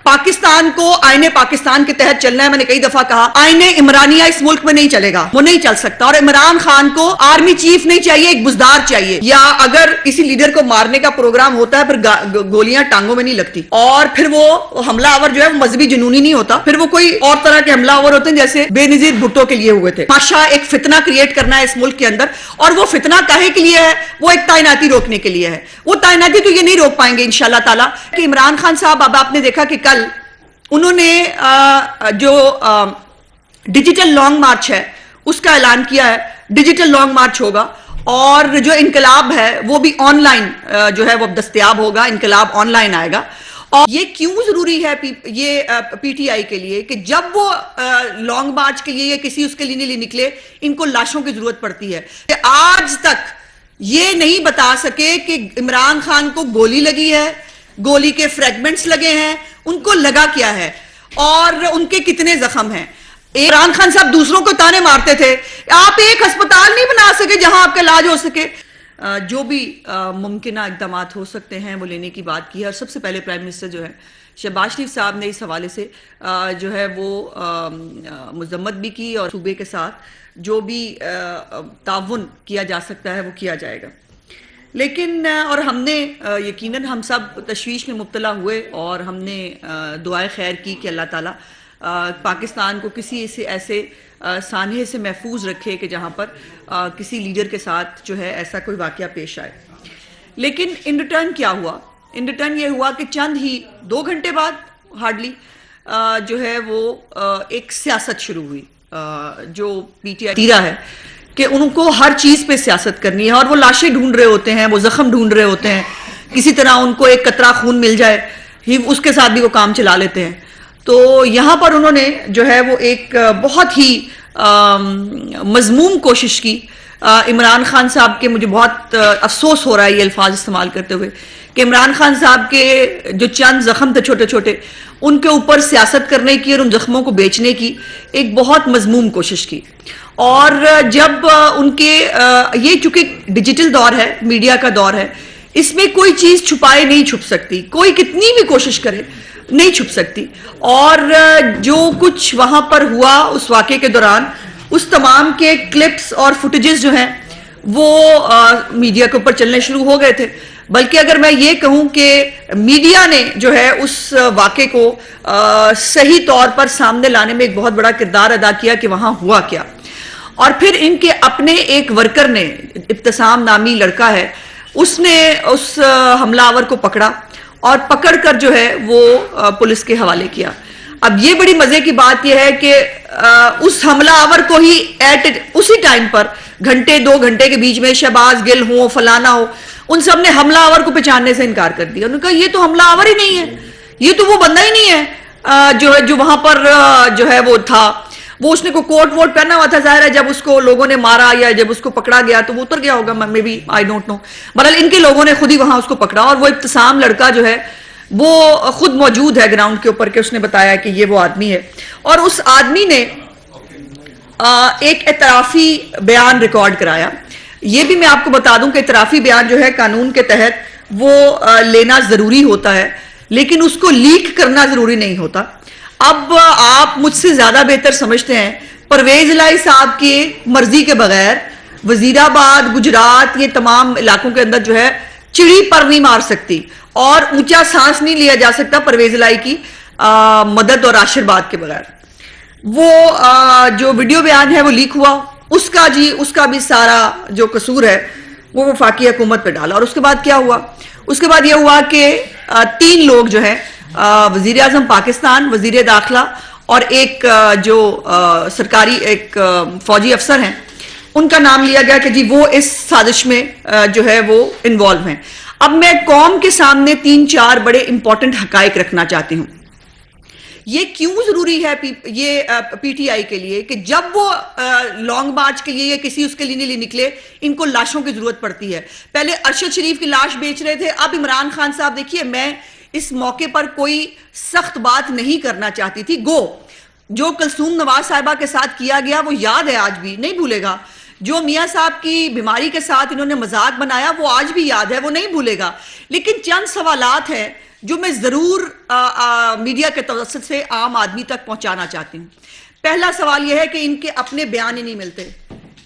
پاکستان کو آئین پاکستان کے تحت چلنا ہے. میں نے کئی دفعہ کہا آئین عمرانیہ اس ملک میں نہیں چلے گا, وہ نہیں چل سکتا. اور عمران خان کو آرمی چیف نہیں چاہیے, ایک بزدار چاہیے. یا اگر کسی لیڈر کو مارنے کا پروگرام ہوتا ہے پھر گولیاں ٹانگوں میں نہیں لگتی, اور پھر وہ حملہ آور جو ہے وہ مذہبی جنونی نہیں ہوتا, پھر وہ کوئی اور طرح کے حملہ آور ہوتے ہیں جیسے بے نظیر بھٹو کے لیے ہوئے تھے. ماشا ایک فتنہ کریٹ کرنا ہے اس ملک کے اندر, اور وہ فتنہ کاہے کے لیے ہے؟ وہ ایک تعیناتی روکنے کے لیے ہے. وہ تعیناتی تو یہ نہیں روک پائیں گے انشاءاللہ تعالیٰ. کہ عمران خان صاحب, اب آپ نے دیکھا کہ کل انہوں نے جو ڈیجیٹل لانگ مارچ ہے اس کا اعلان کیا ہے. ڈیجیٹل لانگ مارچ ہوگا, اور جو انقلاب ہے وہ بھی آن لائن جو ہے وہ دستیاب ہوگا. انقلاب آن لائن آئے گا. اور یہ کیوں ضروری ہے یہ پی ٹی آئی کے لیے کہ جب وہ لانگ مارچ کے لیے یا کسی اس کے لیے نکلے, ان کو لاشوں کی ضرورت پڑتی ہے. کہ آج تک یہ نہیں بتا سکے کہ عمران خان کو گولی لگی ہے, گولی کے فریگمنٹس لگے ہیں, ان کو لگا کیا ہے اور ان کے کتنے زخم ہیں. عمران خان صاحب دوسروں کو تانے مارتے تھے, آپ ایک ہسپتال نہیں بنا سکے جہاں آپ کا علاج ہو سکے. جو بھی ممکنہ اقدامات ہو سکتے ہیں وہ لینے کی بات کی ہے. اور سب سے پہلے پرائم منسٹر جو ہے شہباز شریف صاحب نے اس حوالے سے جو ہے وہ مذمت بھی کی, اور صوبے کے ساتھ جو بھی تعاون کیا جا سکتا ہے وہ کیا جائے گا. لیکن اور ہم نے یقیناً ہم سب تشویش میں مبتلا ہوئے, اور ہم نے دعائے خیر کی کہ اللہ تعالیٰ پاکستان کو کسی ایسے سانحے سے محفوظ رکھے کہ جہاں پر کسی لیڈر کے ساتھ جو ہے ایسا کوئی واقعہ پیش آئے. لیکن ان ریٹرن کیا ہوا؟ ان ریٹرن یہ ہوا کہ چند ہی 2 گھنٹے بعد ہارڈلی جو ہے وہ ایک سیاست شروع ہوئی. جو پی ٹی آئی تیرا ہے کہ ان کو ہر چیز پہ سیاست کرنی ہے, اور وہ لاشیں ڈھونڈ رہے ہوتے ہیں, وہ زخم ڈھونڈ رہے ہوتے ہیں, کسی طرح ان کو ایک قطرہ خون مل جائے اس کے ساتھ بھی وہ کام چلا لیتے ہیں. تو یہاں پر انہوں نے جو ہے وہ ایک بہت ہی مذموم کوشش کی. عمران خان صاحب کے مجھے بہت افسوس ہو رہا ہے یہ الفاظ استعمال کرتے ہوئے کہ عمران خان صاحب کے جو چند زخم تھے چھوٹے چھوٹے, ان کے اوپر سیاست کرنے کی اور ان زخموں کو بیچنے کی ایک بہت مذموم کوشش کی. اور جب ان کے یہ چونکہ ڈیجیٹل دور ہے, میڈیا کا دور ہے, اس میں کوئی چیز چھپائے نہیں چھپ سکتی, کوئی کتنی بھی کوشش کرے نہیں چھپ سکتی. اور جو کچھ وہاں پر ہوا اس واقعے کے دوران, اس تمام کے کلپس اور فوٹیجز جو ہیں وہ میڈیا کے اوپر چلنے شروع ہو گئے تھے. بلکہ اگر میں یہ کہوں کہ میڈیا نے جو ہے اس واقعے کو صحیح طور پر سامنے لانے میں ایک بہت بڑا کردار ادا کیا کہ وہاں ہوا کیا. اور پھر ان کے اپنے ایک ورکر نے, ابتسام نامی لڑکا ہے, اس نے اس حملہ آور کو پکڑا اور پکڑ کر جو ہے وہ پولیس کے حوالے کیا. اب یہ بڑی مزے کی بات یہ ہے کہ اس حملہ آور کو ہی اسی ٹائم پر گھنٹے 2 گھنٹے کے بیچ میں شہباز گل ہو, فلانا ہو, ان سب نے حملہ آور کو پہچاننے سے انکار کر دیا. انہوں نے کہا یہ تو حملہ آور ہی نہیں ہے, یہ تو وہ بندہ ہی نہیں ہے جو وہاں پر جو ہے وہ تھا. وہ اس نے کوئی کوٹ ووٹ پہنا ہوا تھا, ظاہر ہے جب اس کو لوگوں نے مارا یا جب اس کو پکڑا گیا تو وہ اتر گیا ہوگا, may be I don't know. بہرحال ان کے لوگوں نے خود ہی وہاں اس کو پکڑا, اور وہ ابتسام لڑکا جو ہے وہ خود موجود ہے گراؤنڈ کے اوپر کہ اس نے بتایا کہ یہ وہ آدمی ہے. اور اس آدمی نے ایک اعترافی بیان ریکارڈ کرایا. یہ بھی میں آپ کو بتا دوں کہ اعترافی بیان جو ہے قانون کے تحت وہ لینا ضروری ہوتا ہے, لیکن اس کو لیک کرنا ضروری نہیں ہوتا. اب آپ مجھ سے زیادہ بہتر سمجھتے ہیں, پرویز الہی صاحب کی مرضی کے بغیر وزیر آباد, گجرات, یہ تمام علاقوں کے اندر جو ہے چڑی پر نہیں مار سکتی, اور اونچا سانس نہیں لیا جا سکتا پرویز الہی کی مدد اور آشیرواد کے بغیر. وہ جو ویڈیو بیان ہے وہ لیک ہوا, اس کا بھی سارا جو قصور ہے وہ وفاقی حکومت پہ ڈالا. اور اس کے بعد کیا ہوا؟ اس کے بعد یہ ہوا کہ 3 لوگ جو ہیں, وزیر اعظم پاکستان, وزیر داخلہ اور ایک جو سرکاری ایک فوجی افسر ہیں, ان کا نام لیا گیا کہ جی وہ اس سازش میں جو ہے وہ انوالو ہیں. اب میں قوم کے سامنے 3-4 بڑے امپورٹنٹ حقائق رکھنا چاہتی ہوں. یہ کیوں ضروری ہے یہ پی ٹی آئی کے لیے کہ جب وہ لانگ مارچ کے لیے یا کسی اس کے لیے نکلے, ان کو لاشوں کی ضرورت پڑتی ہے. پہلے ارشد شریف کی لاش بیچ رہے تھے, اب عمران خان صاحب. دیکھیے میں اس موقع پر کوئی سخت بات نہیں کرنا چاہتی تھی, جو کلثوم نواز صاحبہ کے ساتھ کیا گیا وہ یاد ہے, آج بھی نہیں بھولے گا. جو میاں صاحب کی بیماری کے ساتھ انہوں نے مذاق بنایا وہ آج بھی یاد ہے, وہ نہیں بھولے گا. لیکن چند سوالات ہیں جو میں ضرور میڈیا کے توسط سے عام آدمی تک پہنچانا چاہتی ہوں. پہلا سوال یہ ہے کہ ان کے اپنے بیان ہی نہیں ملتے,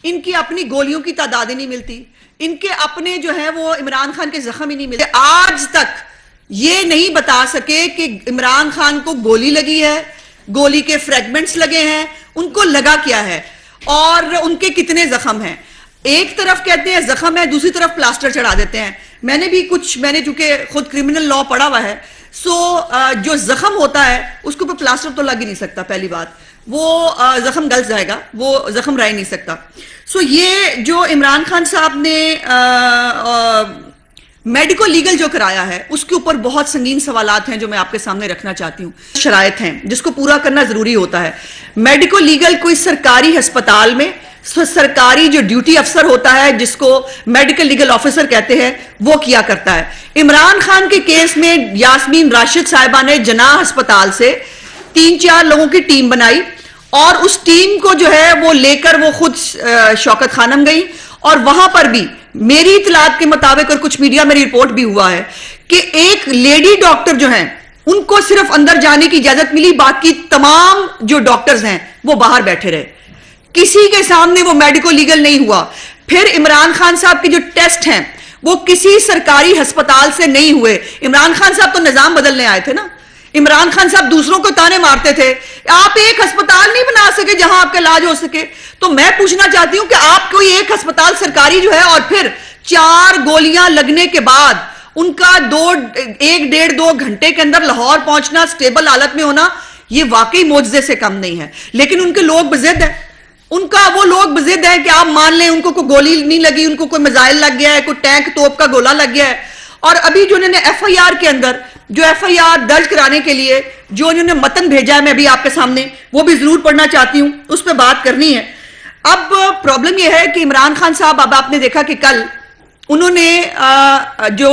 ان کی اپنی گولیوں کی تعداد ہی نہیں ملتی, ان کے اپنے جو ہیں وہ عمران خان کے زخم ہی نہیں ملتے. آج تک یہ نہیں بتا سکے کہ عمران خان کو گولی لگی ہے, گولی کے فریگمنٹس لگے ہیں, ان کو لگا کیا ہے اور ان کے کتنے زخم ہیں. ایک طرف کہتے ہیں زخم ہے, دوسری طرف پلاسٹر چڑھا دیتے ہیں. میں نے چونکہ خود کرمنل لا پڑھا ہوا ہے, جو زخم ہوتا ہے اس کو پلاسٹر تو لگ ہی نہیں سکتا. پہلی بات, وہ زخم گل جائے گا, وہ زخم رہ نہیں سکتا. یہ جو عمران خان صاحب نے میڈیکو لیگل جو کرایا ہے اس کے اوپر بہت سنگین سوالات ہیں جو میں آپ کے سامنے رکھنا چاہتی ہوں. شرائط ہیں جس کو پورا کرنا ضروری ہوتا ہے. میڈیکو لیگل کوئی سرکاری ہسپتال میں سرکاری جو ڈیوٹی افسر ہوتا ہے جس کو میڈیکل لیگل آفیسر کہتے ہیں وہ کیا کرتا ہے. عمران خان کے کیس میں یاسمین راشد صاحبہ نے جناح ہسپتال سے 3-4 لوگوں کی ٹیم بنائی اور اس ٹیم کو جو ہے وہ لے کر وہ خود شوکت خانم گئی, اور وہاں پر بھی میری اطلاعات کے مطابق اور کچھ میڈیا میں رپورٹ بھی ہوا ہے کہ ایک لیڈی ڈاکٹر جو ہیں ان کو صرف اندر جانے کی اجازت ملی, باقی تمام جو ڈاکٹرز ہیں وہ باہر بیٹھے رہے. کسی کے سامنے وہ میڈیکو لیگل نہیں ہوا. پھر عمران خان صاحب کے جو ٹیسٹ ہیں وہ کسی سرکاری ہسپتال سے نہیں ہوئے. عمران خان صاحب تو نظام بدلنے آئے تھے نا, عمران خان صاحب دوسروں کو تانے مارتے تھے, آپ ایک ہسپتال نہیں بنا سکے جہاں آپ کا علاج ہو سکے. تو میں پوچھنا چاہتی ہوں کہ آپ کوئی ایک ہسپتال سرکاری جو ہے اور پھر 4 گولیاں لگنے کے بعد ان کا 1-1.5-2 گھنٹے کے اندر لاہور پہنچنا, سٹیبل حالت میں ہونا, یہ واقعی معجزے سے کم نہیں ہے. لیکن ان کے لوگ بضد ہیں, وہ لوگ بضد ہیں کہ آپ مان لیں ان کو کوئی گولی نہیں لگی, ان کو کوئی میزائل لگ گیا ہے, کوئی ٹینک توپ کا گولا لگ گیا ہے. اور ابھی جو انہوں نے ایف آئی آر کے اندر جو ایف آئی آر درج کرانے کے لیے جو انہوں نے متن بھیجا ہے میں ابھی آپ کے سامنے وہ بھی ضرور پڑھنا چاہتی ہوں, اس پہ بات کرنی ہے. اب پرابلم یہ ہے کہ عمران خان صاحب, اب آپ نے دیکھا کہ کل انہوں نے جو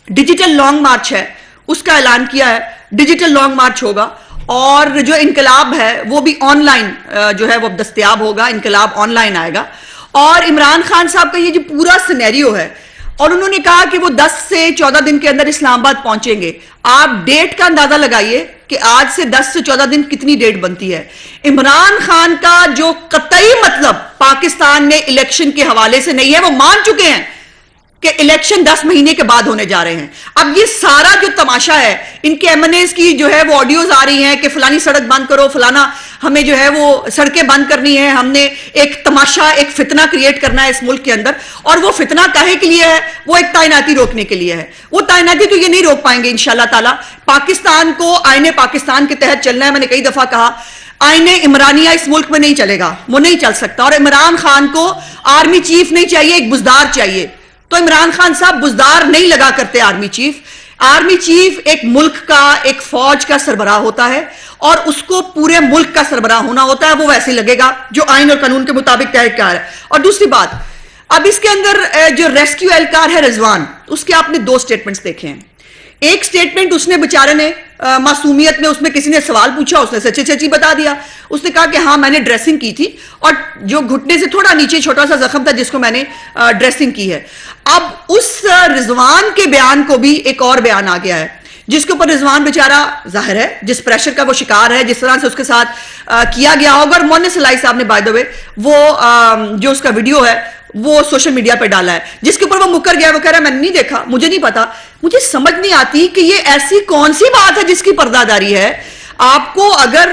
ڈیجیٹل لانگ مارچ ہے اس کا اعلان کیا ہے. ڈیجیٹل لانگ مارچ ہوگا اور جو انقلاب ہے وہ بھی آن لائن جو ہے وہ دستیاب ہوگا, انقلاب آن لائن آئے گا. اور عمران خان صاحب کا یہ جو پورا سینیریو ہے, اور انہوں نے کہا کہ وہ 10 سے 14 دن کے اندر اسلام آباد پہنچیں گے. آپ ڈیٹ کا اندازہ لگائیے کہ آج سے 10 سے 14 دن کتنی ڈیٹ بنتی ہے. عمران خان کا جو قطعی مطلب پاکستان میں الیکشن کے حوالے سے نہیں ہے, وہ مان چکے ہیں کہ الیکشن 10 مہینے کے بعد ہونے جا رہے ہیں. اب یہ سارا جو تماشا ہے, ان کے ایم این ایز کی جو ہے وہ آڈیوز آ رہی ہیں کہ فلانی سڑک بند کرو, فلانا ہمیں جو ہے وہ سڑکیں بند کرنی ہے, ہم نے ایک تماشا, ایک فتنہ کریٹ کرنا ہے اس ملک کے اندر. اور وہ فتنہ کاہے کے لیے ہے؟ وہ ایک تعیناتی روکنے کے لیے ہے. وہ تعیناتی تو یہ نہیں روک پائیں گے انشاءاللہ تعالی. پاکستان کو آئین پاکستان کے تحت چلنا ہے. میں نے کئی دفعہ کہا آئین عمرانیہ اس ملک میں نہیں چلے گا, وہ نہیں چل سکتا. اور عمران خان کو آرمی چیف نہیں چاہیے, ایک بزدار چاہیے. تو عمران خان صاحب بزدار نہیں لگا کرتے آرمی چیف. آرمی چیف ایک ملک کا, ایک فوج کا سربراہ ہوتا ہے اور اس کو پورے ملک کا سربراہ ہونا ہوتا ہے. وہ ویسے لگے گا جو آئین اور قانون کے مطابق طے کیا ہے. اور دوسری بات, اب اس کے اندر جو ریسکیو اہلکار ہے رضوان, اس کے آپ نے 2 سٹیٹمنٹس دیکھے ہیں. ایک سٹیٹمنٹ اس نے بیچارے نے معصومیت میں, اس میں کسی نے سوال پوچھا, اس نے سچی سچی بتا دیا. اس نے کہا کہ ہاں میں نے ڈریسنگ کی تھی اور جو گھٹنے سے تھوڑا نیچے چھوٹا سا زخم تھا جس کو میں نے ڈریسنگ کی ہے. اب اس رضوان کے بیان کو بھی ایک اور بیان آ گیا ہے جس کے اوپر رضوان بیچارہ ظاہر ہے جس پریشر کا وہ شکار ہے, جس طرح سے اس کے ساتھ کیا گیا ہوگا. اور مونس سلائی صاحب نے بائی دا وے وہ جو اس کا ویڈیو ہے وہ سوشل میڈیا پہ ڈالا ہے جس کے اوپر وہ مکر گیا. وہ کہہ رہا ہے میں نے نہیں دیکھا, مجھے نہیں پتا. مجھے سمجھ نہیں آتی کہ یہ ایسی کون سی بات ہے جس کی پردہ داری ہے. آپ کو اگر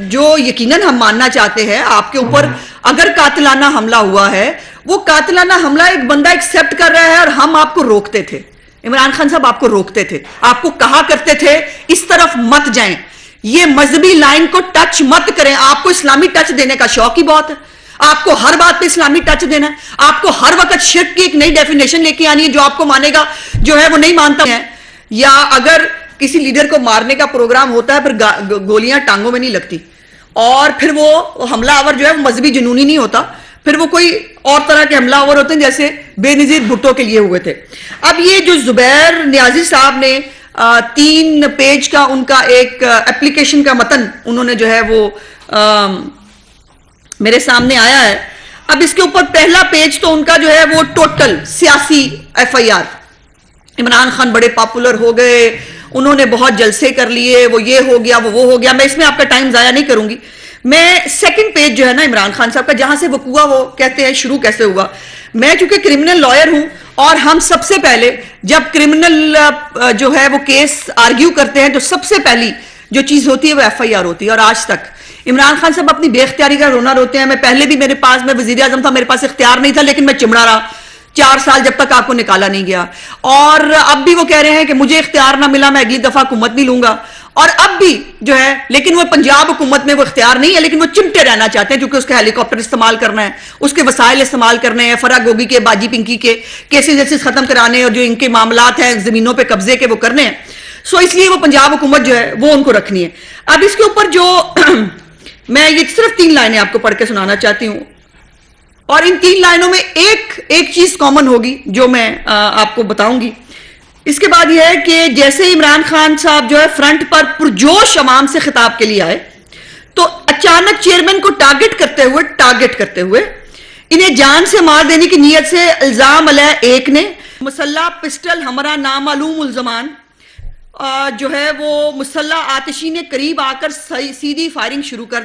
جو یقیناً ہم ماننا چاہتے ہیں آپ کے اوپر اگر قاتلانہ حملہ ہوا ہے, وہ قاتلانہ حملہ ایک بندہ ایکسپٹ کر رہا ہے اور ہم آپ کو روکتے تھے. عمران خان صاحب آپ کو روکتے تھے, آپ کو کہا کرتے تھے اس طرف مت جائیں, یہ مذہبی لائن کو ٹچ مت کریں. آپ کو اسلامی ٹچ دینے کا شوق ہی بہت ہے, آپ کو ہر بات پہ اسلامی ٹچ دینا ہے, آپ کو ہر وقت شرک کی ایک نئی ڈیفینیشن لے کے آنی ہے. جو آپ کو مانے گا جو ہے وہ نہیں مانتا ہے. یا اگر کسی لیڈر کو مارنے کا پروگرام ہوتا ہے پھر گولیاں ٹانگوں میں نہیں لگتی, اور پھر وہ حملہ آور جو ہے وہ مذہبی جنونی نہیں ہوتا, پھر وہ کوئی اور طرح کے حملہ آور ہوتے ہیں جیسے بے نظیر بھٹو کے لیے ہوئے تھے. اب یہ جو زبیر نیازی صاحب نے 3 پیج کا ان کا ایک اپلیکیشن کا متن انہوں نے جو ہے وہ میرے سامنے آیا ہے. اب اس کے اوپر پہلا پیج تو ان کا جو ہے وہ ٹوٹل سیاسی F I R. Imran Khan بڑے پاپولر ہو گئے, انہوں نے بہت جلسے کر لیے, وہ یہ ہو گیا, وہ ہو گیا. میں اس میں آپ کا ٹائم ضائع نہیں کروں گی. میں سیکنڈ پیج جو ہے نا عمران خان صاحب کا, جہاں سے وقوع وہ کہتے ہیں شروع کیسے ہوا. میں چونکہ کرمنل لائر ہوں, اور ہم سب سے پہلے جب کرمنل جو ہے وہ کیس آرگیو کرتے ہیں تو سب سے پہلی جو چیز ہوتی ہے وہ ایف آئی آر ہوتی ہے. اور آج تک عمران خان صاحب اپنی بے اختیاری کا رونا روتے ہیں. میں پہلے بھی میرے پاس, میں وزیر اعظم تھا, میرے پاس اختیار نہیں تھا, لیکن میں چمڑا رہا 4 سال جب تک آپ کو نکالا نہیں گیا. اور اب بھی وہ کہہ رہے ہیں کہ مجھے اختیار نہ ملا, میں اگلی دفعہ حکومت نہیں لوں گا. اور اب بھی جو ہے, لیکن وہ پنجاب حکومت میں وہ اختیار نہیں ہے, لیکن وہ چمٹے رہنا چاہتے ہیں کیونکہ اس کا ہیلی کاپٹر استعمال کرنا ہے, اس کے وسائل استعمال کرنے ہیں, فرا گوگی کے, باجی پنکی کے کیسز ختم کرانے, اور جو ان کے معاملات ہیں زمینوں پہ قبضے کے وہ کرنے ہیں. سو اس لیے وہ پنجاب حکومت جو ہے وہ ان کو رکھنی ہے. اب اس کے اوپر جو میں یہ صرف 3 لائنیں آپ کو پڑھ کے سنانا چاہتی ہوں, اور ان 3 لائنوں میں ایک چیز کامن ہوگی جو میں آپ کو بتاؤں گی. اس کے بعد یہ ہے کہ جیسے عمران خان صاحب جو ہے فرنٹ پر پرجوش عوام سے خطاب کے لیے آئے, تو اچانک چیئرمین کو ٹارگٹ کرتے ہوئے انہیں جان سے مار دینے کی نیت سے الزام علیہ ایک نے مسلح پسٹل ہمارا نامعلوم ملزمان جو ہے وہ مسلح آتشی نے قریب آ کر سیدھی فائرنگ شروع کر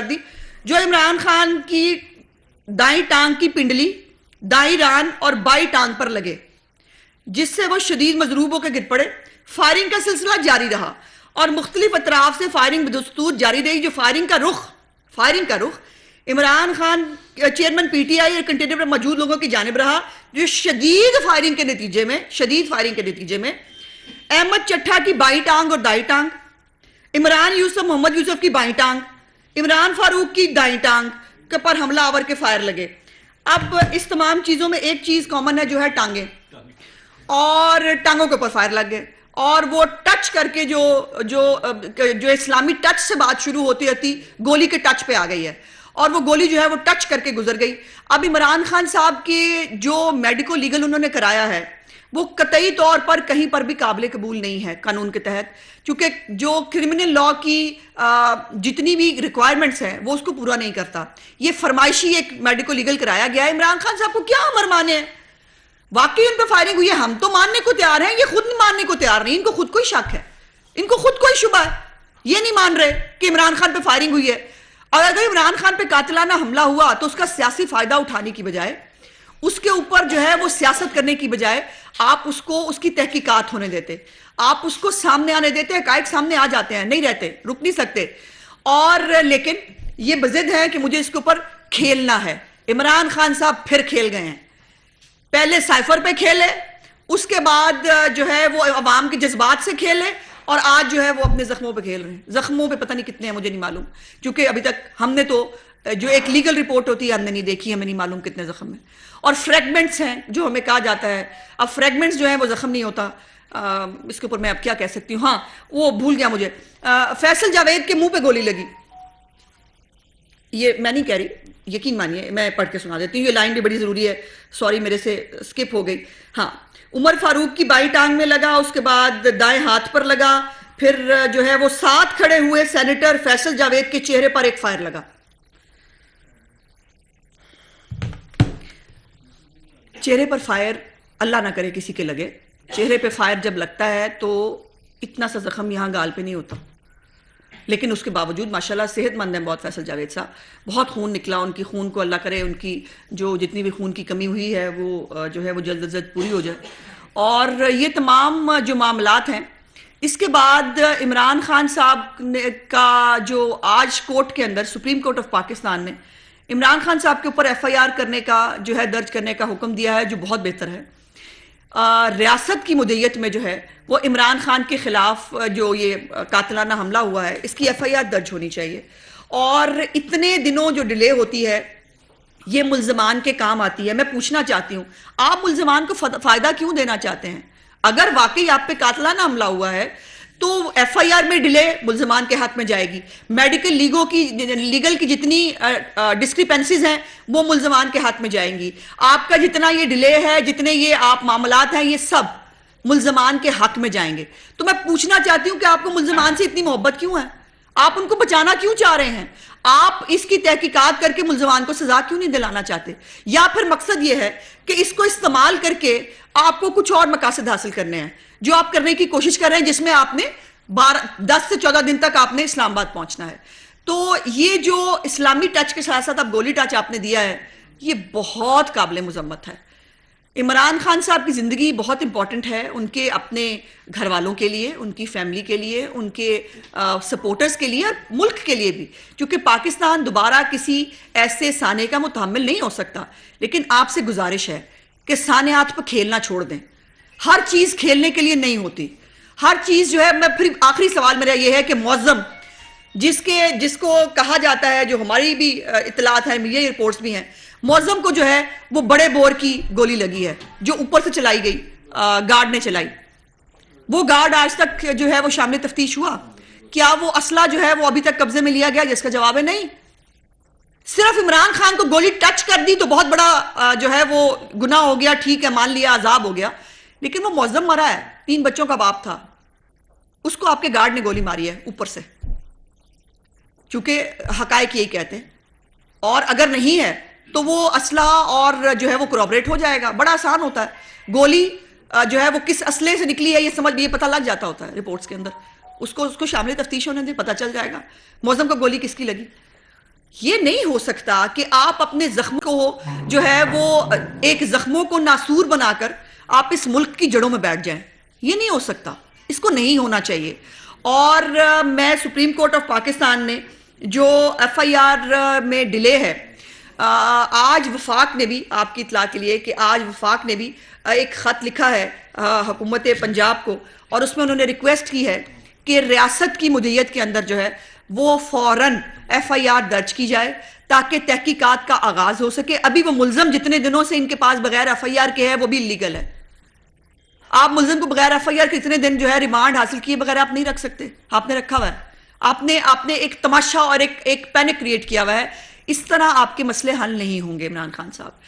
دی, جو عمران خان کی دائیں ٹانگ کی پنڈلی, دائیں ران اور بائیں ٹانگ پر لگے, جس سے وہ شدید مضروب ہو کے گر پڑے. فائرنگ کا سلسلہ جاری رہا اور مختلف اطراف سے فائرنگ بدستور جاری رہی. جو فائرنگ کا رخ Imran Khan chairman P T I اور کنٹینر پر موجود لوگوں کی جانب رہا, جو شدید فائرنگ کے نتیجے میں احمد چٹھا کی بائیں ٹانگ اور دائیں ٹانگ, عمران یوسف محمد یوسف کی بائیں ٹانگ, عمران فاروق کی دائیں ٹانگ پر حملہ آور کے فائر لگے. اب اس تمام چیزوں میں ایک چیز کامن ہے جو ہے ٹانگیں, اور ٹانگوں کے اوپر فائر لگ گئے, اور وہ ٹچ کر کے جو اسلامی ٹچ سے بات شروع ہوتی گولی کے ٹچ پہ آ گئی ہے, اور وہ گولی جو ہے وہ ٹچ کر کے گزر گئی. اب عمران خان صاحب کے جو میڈیکو لیگل انہوں نے کرایا ہے وہ قطعی طور پر کہیں پر بھی قابل قبول نہیں ہے قانون کے تحت, چونکہ جو کرمنل لا کی جتنی بھی ریکوائرمنٹس ہیں وہ اس کو پورا نہیں کرتا. یہ فرمائشی ایک میڈیکو لیگل کرایا گیا ہے. عمران خان صاحب کو کیا امر مانے ہیں, واقعی ان پہ فائرنگ ہوئی ہے, ہم تو ماننے کو تیار ہیں, یہ خود ماننے کو تیار نہیں, ان کو خود کوئی شک ہے, ان کو خود کوئی شبہ ہے, یہ نہیں مان رہے کہ عمران خان پہ فائرنگ ہوئی ہے. اور اگر عمران خان پہ قاتلانہ حملہ ہوا تو اس کا سیاسی فائدہ اٹھانے کی بجائے, اس کے اوپر جو ہے وہ سیاست کرنے کی بجائے آپ اس کی تحقیقات ہونے دیتے, آپ اس کو سامنے آنے دیتے, حقائق سامنے آ جاتے ہیں, نہیں رہتے, رک نہیں سکتے. اور لیکن یہ بضد ہے کہ مجھے اس کے اوپر کھیلنا ہے. عمران خان صاحب پھر کھیل گئے ہیں, پہلے سائفر پہ کھیلے, اس کے بعد جو ہے وہ عوام کے جذبات سے کھیلے, اور آج جو ہے وہ اپنے زخموں پہ کھیل رہے ہیں. زخموں پہ پتہ نہیں کتنے ہیں, مجھے نہیں معلوم, کیونکہ ابھی تک ہم نے تو جو ایک لیگل رپورٹ ہوتی ہے ہم نے نہیں دیکھی, ہمیں نہیں معلوم کتنے زخم ہیں. اور فریگمنٹس ہیں جو ہمیں کہا جاتا ہے, اب فریگمنٹس جو ہیں وہ زخم نہیں ہوتا. اس کے اوپر میں اب کیا کہہ سکتی ہوں, ہاں وہ بھول گیا مجھے, فیصل جاوید کے منہ پہ گولی لگی, یہ میں نہیں کہہ رہی, یقین مانیے میں پڑھ کے سنا دیتی ہوں, یہ لائن بھی بڑی ضروری ہے, سوری میرے سے سکپ ہو گئی. ہاں, عمر فاروق کی بائیں ٹانگ میں لگا, اس کے بعد دائیں ہاتھ پر لگا, پھر جو ہے وہ ساتھ کھڑے ہوئے سینیٹر فیصل جاوید کے چہرے پر ایک فائر لگا. چہرے پر فائر اللہ نہ کرے کسی کے لگے, چہرے پہ فائر جب لگتا ہے تو اتنا سا زخم یہاں گال پہ نہیں ہوتا, لیکن اس کے باوجود ماشاءاللہ صحت مند ہیں بہت فیصل جاوید صاحب, بہت خون نکلا, ان کی خون کو اللہ کرے ان کی جو جتنی بھی خون کی کمی ہوئی ہے وہ جو ہے وہ جلد از جلد پوری ہو جائے. اور یہ تمام جو معاملات ہیں, اس کے بعد عمران خان صاحب کا جو آج کورٹ کے اندر سپریم کورٹ آف پاکستان نے عمران خان صاحب کے اوپر ایف آئی آر کرنے کا جو ہے درج کرنے کا حکم دیا ہے, جو بہت بہتر ہے. ریاست کی مدیت میں جو ہے وہ عمران خان کے خلاف جو یہ قاتلانہ حملہ ہوا ہے اس کی ایف آئی آر درج ہونی چاہیے. اور اتنے دنوں جو ڈیلے ہوتی ہے یہ ملزمان کے کام آتی ہے. میں پوچھنا چاہتی ہوں, آپ ملزمان کو فائدہ کیوں دینا چاہتے ہیں؟ اگر واقعی آپ پہ قاتلانہ حملہ ہوا ہے تو ایف آئی آر میں ڈیلے ملزمان کے حق میں جائے گی, میڈیکل لیگل کی جتنی ڈسکریپنسیز ہیں وہ ملزمان کے حق میں جائیں گی. آپ کا جتنا یہ ڈیلے ہے, جتنے یہ آپ معاملات ہیں, یہ سب ملزمان کے حق میں جائیں گے. تو میں پوچھنا چاہتی ہوں کہ آپ کو ملزمان سے اتنی محبت کیوں ہے؟ آپ ان کو بچانا کیوں چاہ رہے ہیں؟ آپ اس کی تحقیقات کر کے ملزمان کو سزا کیوں نہیں دلانا چاہتے؟ یا پھر مقصد یہ ہے کہ اس کو استعمال کر کے آپ کو کچھ اور مقاصد حاصل کرنے ہیں جو آپ کرنے کی کوشش کر رہے ہیں، جس میں آپ نے 10 سے 14 دن تک آپ نے اسلام آباد پہنچنا ہے؟ تو یہ جو اسلامی ٹچ کے ساتھ ساتھ اب گولی ٹچ آپ نے دیا ہے، یہ بہت قابل مذمت ہے۔ عمران خان صاحب کی زندگی بہت امپورٹنٹ ہے، ان کے اپنے گھر والوں کے لیے، ان کی فیملی کے لیے، ان کے سپورٹرز کے لیے اور ملک کے لیے بھی، کیونکہ پاکستان دوبارہ کسی ایسے سانے کا متحمل نہیں ہو سکتا۔ لیکن آپ سے گزارش ہے کہ سانحات پہ کھیلنا چھوڑ دیں۔ ہر چیز کھیلنے کے لیے نہیں ہوتی، ہر چیز جو ہے، میں پھر آخری سوال میرا یہ ہے کہ معظم جس کو کہا جاتا ہے، جو ہماری بھی اطلاعات ہیں، میڈیا رپورٹس بھی ہیں، معظم کو جو ہے وہ بڑے بور کی گولی لگی ہے جو اوپر سے چلائی گئی، گارڈ نے چلائی۔ وہ گارڈ آج تک جو ہے وہ شامل تفتیش ہوا؟ کیا وہ اسلحہ جو ہے وہ ابھی تک قبضے میں لیا گیا؟ جس کا جواب ہے نہیں۔ صرف عمران خان کو گولی ٹچ کر دی تو بہت بڑا جو ہے وہ گناہ ہو گیا، ٹھیک ہے، مان لیا، عذاب ہو گیا، لیکن وہ معظم مرا ہے، 3 بچوں کا باپ تھا، اس کو آپ کے گارڈ نے گولی ماری ہے اوپر سے، چونکہ حقائق یہی کہتے ہیں۔ اور اگر نہیں ہے تو وہ اسلحہ اور جو ہے وہ کورابریٹ ہو جائے گا، بڑا آسان ہوتا ہے، گولی جو ہے وہ کس اسلحے سے نکلی ہے یہ پتہ لگ جاتا ہوتا ہے رپورٹس کے اندر، اس کو شامل تفتیش ہونے دیں، پتہ چل جائے گا معظم کو گولی کس کی لگی۔ یہ نہیں ہو سکتا کہ آپ اپنے زخم کو جو ہے وہ ایک زخموں کو ناسور بنا کر آپ اس ملک کی جڑوں میں بیٹھ جائیں، یہ نہیں ہو سکتا، اس کو نہیں ہونا چاہیے۔ اور میں سپریم کورٹ آف پاکستان نے جو ایف آئی آر میں ڈیلے ہے، آج وفاق نے بھی، آپ کی اطلاع کے لیے، کہ آج وفاق نے بھی ایک خط لکھا ہے حکومت پنجاب کو، اور اس میں انہوں نے ریکویسٹ کی ہے کہ ریاست کی مدیریت کے اندر جو ہے وہ فوراً ایف آئی آر درج کی جائے تاکہ تحقیقات کا آغاز ہو سکے۔ ابھی وہ ملزم جتنے دنوں سے ان کے پاس بغیر ایف آئی آر کے ہے وہ بھی لیگل ہے۔ آپ ملزم کو بغیر ایف آئی آر کے اتنے دن جو ہے ریمانڈ حاصل کیے بغیر آپ نہیں رکھ سکتے، آپ نے رکھا ہوا ہے، آپ نے ایک تماشا اور ایک پینک کریٹ کیا ہوا ہے۔ اس طرح آپ کے مسئلے حل نہیں ہوں گے عمران خان صاحب۔